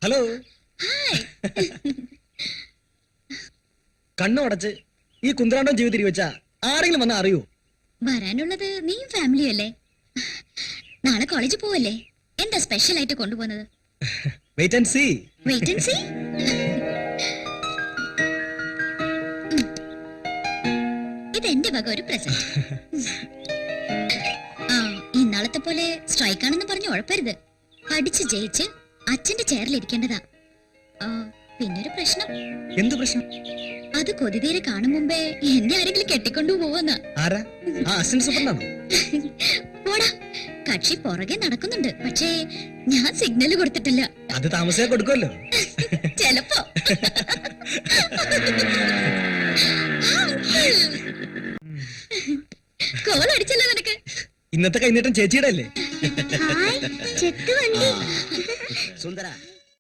Hello. കണ്ണുടച്ച് ഈ കുന്തറാണ്ടം ജീവിതത്തിൽ വെച്ചാ ആരെങ്കിലും വന്നാ അറിയോ? വരാനുള്ളത് നീയും ഫാമിലിയും അല്ലേ? നാളെ കോളേജിൽ പോവല്ലേ? എന്താ സ്പെഷ്യൽ ആയിട്ട് കൊണ്ടുപോകുന്നത്? Wait and see. Wait and see. ഇതെന്റെ വക ഒരു പ്രസന്റ്. ആ, ഇന്നാളത്തെ പോലെ സ്ട്രൈക്ക് ആണെന്ന് പറഞ്ഞ് ഉഴപ്പരുത്. പഠിച്ച് ജയിച്ച് അച്ഛന്റെ ചെയറിലിരിക്കേണ്ടതാ. പിന്നൊരു പ്രശ്നം. എന്ത് പ്രശ്നം? അത് കൊതിതീരെ കാണും മുമ്പേ എന്നെ ആരെങ്കിലും കെട്ടിക്കൊണ്ടു പോവെന്നാ. പോടാ, കക്ഷി പുറകെ നടക്കുന്നുണ്ട്. പക്ഷേ ഞാൻ സിഗ്നൽ കൊടുത്തിട്ടില്ല. അത് താമസിയാ കൊടുക്കുമല്ലോ. ചെലപ്പോ. കോൾ അടിച്ചല്ലോ നിനക്ക്. ഇന്നത്തെ കൈനീട്ടം ചേച്ചിയുടെ അല്ലേ? ചെക്ക് വണ്ടി സുന്ദര.